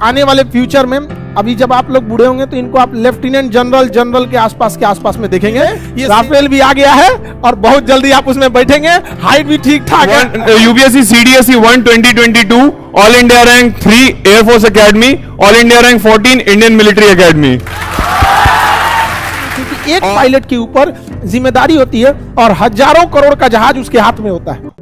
आने वाले फ्यूचर में, अभी जब आप लोग बूढ़े होंगे तो इनको आप लेफ्टिनेंट जनरल के आसपास में देखेंगे। ये राफेल भी आ गया है और बहुत जल्दी आप उसमें बैठेंगे। हाइट भी ठीक ठाक है। UPSC CDSE 1 2022 all India rank 3 air force academy, all India rank 14 Indian military academy. क्योंकि एक पायलट के ऊपर जिम्मेदारी होती है और हजारों करोड़ का जहाज उसके हाथ में होता है।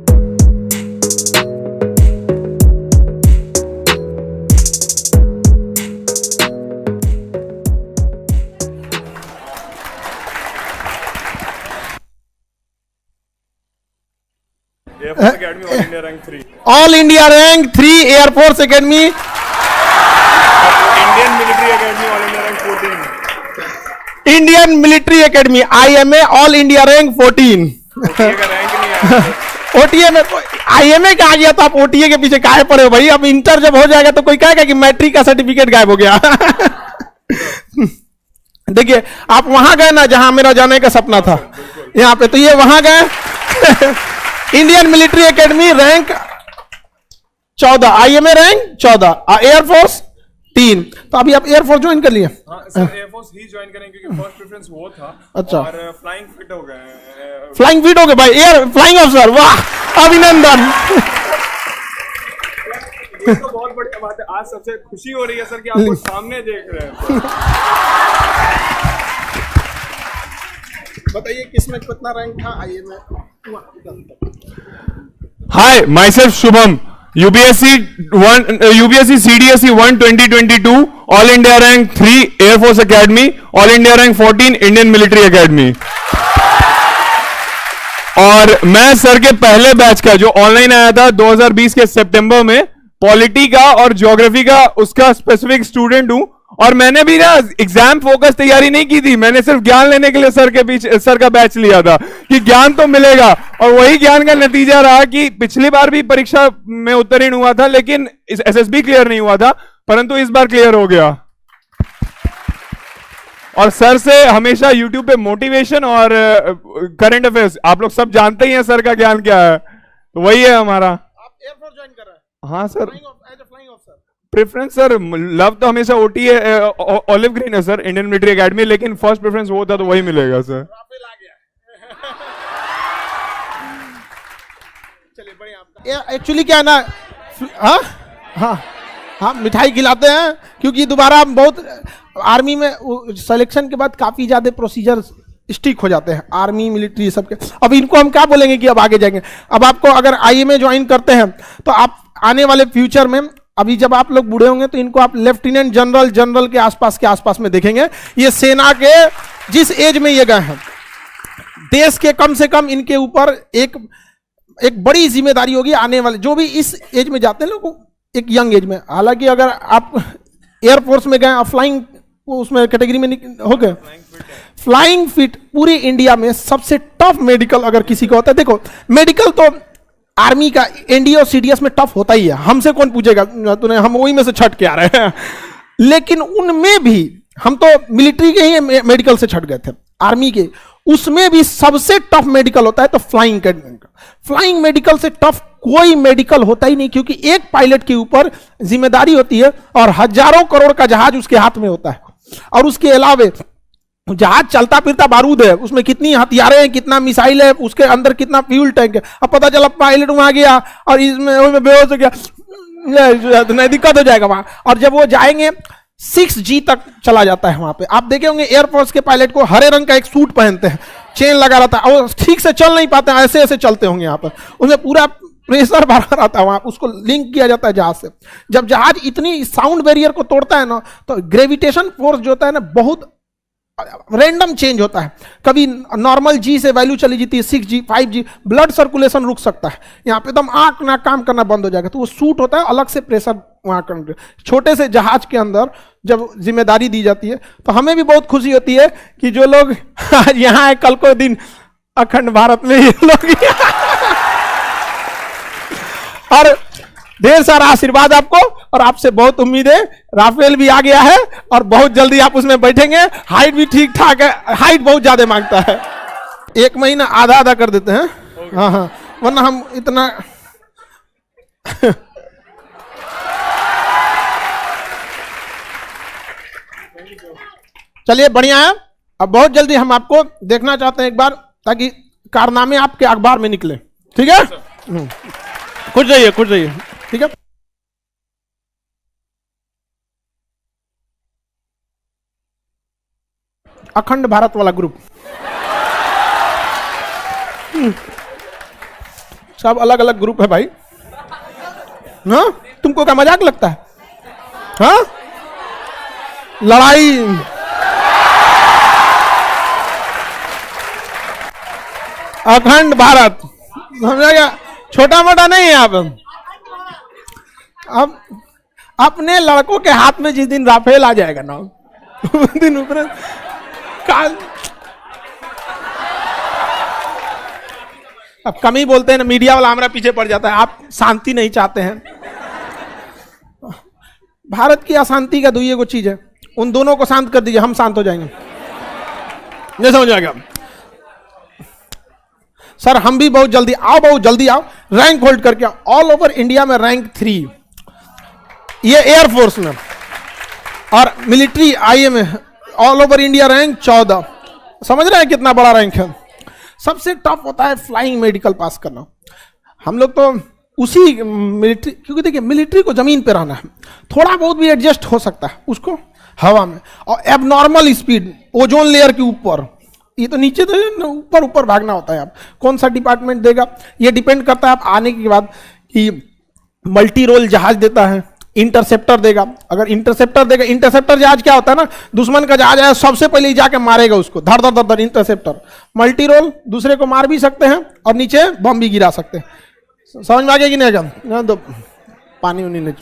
All India rank 3 air force academy, Indian military academy all India rank 14, Indian military academy IMA all India rank 14। OTA में IMA का आ गया तो आप OTA के पीछे काहे पड़े हो भाई? अब इंटर जब हो जाएगा तो कोई कहेगा कि मैट्रिक का सर्टिफिकेट गायब हो गया। देखिए आप वहां गए ना जहां मेरा जाने का सपना था, यहाँ पे, तो ये वहां गए। Indian military academy rank 14, IMA rank 14, air force 3। तो अभी आप एयरफोर्स ज्वाइन कर लिए? हाँ सर, एयरफोर्स ही ज्वाइन करेंगे क्योंकि फर्स्ट प्रेफरेंस वो था। अच्छा, और फ्लाइंग फिट हो गए। फ्लाइंग फिट हो गए भाई, एयर फ्लाइंग ऑफिसर, वाह अभिनंदन। ये तो बहुत बढ़िया बात है। आज सबसे खुशी हो रही है सर कि आपको सामने देख रहे हैं। बताइए किसमें कितना रैंक था IMA? Hi, myself Shubham. UPSC CDSE 1 2022 All India Rank 3 Air Force Academy, All India Rank 14 Indian Military Academy। और मैं सर के पहले बैच का जो ऑनलाइन आया था 2020 के सितंबर में, पॉलिटी का और ज्योग्राफी का, उसका स्पेसिफिक स्टूडेंट हूं। और मैंने भी ना एग्जाम फोकस तैयारी नहीं की थी, मैंने सिर्फ ज्ञान लेने के लिए सर का बैच लिया था कि ज्ञान तो मिलेगा। और वही ज्ञान का नतीजा रहा कि पिछली बार भी परीक्षा में उत्तीर्ण हुआ था लेकिन SSB क्लियर नहीं हुआ था, परंतु इस बार क्लियर हो गया। और सर से हमेशा YouTube पे मोटिवेशन और करंट अफेयर्स, आप लोग सब जानते ही हैं सर का ज्ञान क्या है, तो वही है हमारा। आप एयरफोर्स ज्वाइन कर रहे हैं? हाँ sir, flying officer. Preference sir, love तो हमेशा OTA ऑलिव ग्रीन है सर, इंडियन मिलिट्री एकेडमी, लेकिन फर्स्ट प्रेफरेंस वो था तो वही मिलेगा सर। राफेल आ गया। चलिए बढ़िया। एक्चुअली क्या है ना, हाँ हाँ हाँ, मिठाई खिलाते हैं क्योंकि दोबारा बहुत आर्मी में सिलेक्शन के बाद काफी ज्यादा प्रोसीजर स्टिक हो जाते हैं, आर्मी मिलिट्री सबके। अब इनको हम क्या बोलेंगे कि अब आगे जाएंगे। अब आपको अगर IMA ज्वाइन करते हैं तो आप आने वाले फ्यूचर में, अभी जब आप लोग बूढ़े होंगे तो इनको आप लेफ्टिनेंट जनरल के आसपास में देखेंगे। ये सेना के जिस एज में ये गए हैं, देश के कम से कम इनके ऊपर एक बड़ी जिम्मेदारी होगी आने वाले, जो भी इस एज में जाते हैं लोग, एक यंग एज में। हालांकि अगर आप एयरफोर्स में गए, फ्लाइंग उसमें कैटेगरी में हो गए, फ्लाइंग फिट पूरे इंडिया में सबसे टफ मेडिकल अगर किसी को होता है, देखो मेडिकल तो आर्मी का NDA और CDS में टफ होता ही है, हमसे कौन पूछेगा, तूने, हम वही में से छट के आ रहे हैं। लेकिन उनमें भी हम तो मिलिट्री के ही मेडिकल से छट गए थे, आर्मी के, उसमें भी सबसे टफ मेडिकल होता है तो फ्लाइंग का। फ्लाइंग मेडिकल से टफ कोई मेडिकल होता ही नहीं, क्योंकि एक पायलट के ऊपर जिम्मेदारी होती है और हजारों करोड़ का जहाज उसके हाथ में होता है। और उसके अलावे जहाज चलता फिरता बारूद है, उसमें कितनी हथियारें हैं, कितना मिसाइल है, उसके अंदर कितना फ्यूल टैंक है। अब पता चला पायलट वहां गया और इसमें बेहोश हो गया, नहीं दिक्कत हो जाएगा वहां। और जब वो जाएंगे 6G तक चला जाता है वहां पे। आप देखे होंगे एयरफोर्स के पायलट को हरे रंग का एक सूट पहनते हैं, चेन लगा रहता है, और ठीक से चल नहीं पाते, ऐसे ऐसे चलते होंगे यहाँ पर, उसमें पूरा प्रेशर भरा रहता है वहां, उसको लिंक किया जाता है जहाज से। जब जहाज इतनी साउंड बैरियर को तोड़ता है ना, तो ग्रेविटेशन फोर्स जो होता है ना, बहुत रैंडम चेंज होता है। कभी नॉर्मल G से वैल्यू चली जाती है 6G 5G, ब्लड सर्कुलेशन रुक सकता है, यहाँ पे एकदम आंख ना काम करना बंद हो जाएगा। तो वो सूट होता है, अलग से प्रेशर वहां कर, छोटे से जहाज के अंदर जब जिम्मेदारी दी जाती है तो हमें भी बहुत खुशी होती है कि जो लोग आज यहाँ है, कल को दिन अखंड भारत में ये लोग और ढेर सारा आशीर्वाद आपको, और आपसे बहुत उम्मीद है। राफेल भी आ गया है और बहुत जल्दी आप उसमें बैठेंगे। हाइट भी ठीक ठाक है, हाइट बहुत ज्यादा मांगता है, 1 महीना आधा आधा कर देते हैं। हाँ हाँ, वरना हम इतना चलिए बढ़िया है। अब बहुत जल्दी हम आपको देखना चाहते हैं एक बार, ताकि कारनामे आपके अखबार में निकले। ठीक है, खुश रहिए, खुश रहिए। ठीक है, अखंड भारत वाला ग्रुप, सब अलग अलग ग्रुप है भाई। हाँ, तुमको क्या मजाक लगता है? हाँ, लड़ाई अखंड भारत, समझा क्या? छोटा मोटा नहीं है। अब अपने लड़कों के हाथ में जिस दिन राफेल आ जाएगा ना, उस दिन ऊपर काल। अब कम ही बोलते हैं ना, मीडिया वाला हमारा पीछे पड़ जाता है। आप शांति नहीं चाहते हैं। भारत की अशांति का दुइये को चीज है, उन दोनों को शांत कर दीजिए, हम शांत हो जाएंगे। नहीं समझ आएगा सर? हम भी बहुत जल्दी आओ, बहुत जल्दी आओ, रैंक होल्ड करके आओ। ऑल ओवर इंडिया में रैंक 3, ये एयरफोर्स में, और मिलिट्री आईए में ऑल ओवर इंडिया रैंक 14। समझ रहे हैं कितना बड़ा रैंक है? सबसे टफ होता है फ्लाइंग मेडिकल पास करना। हम लोग तो उसी मिलिट्री, क्योंकि देखिए मिलिट्री को जमीन पे रहना है, थोड़ा बहुत भी एडजस्ट हो सकता है उसको हवा में, और एबनॉर्मल स्पीड ओजोन लेयर के ऊपर, ये तो नीचे तो ऊपर ऊपर भागना होता है। आप कौन सा डिपार्टमेंट देगा ये डिपेंड करता है आप आने के बाद, कि मल्टी रोल जहाज देता है, इंटरसेप्टर देगा। अगर इंटरसेप्टर देगा, इंटरसेप्टर जहाज क्या होता है ना, दुश्मन का जहाज आया सबसे पहले जाके मारेगा उसको, धर धर धर धर। इंटरसेप्टर मल्टी रोल, दूसरे को मार भी सकते हैं और नीचे बम भी गिरा सकते हैं। समझ में आ गया कि नहीं? तो पानी उनी नहीं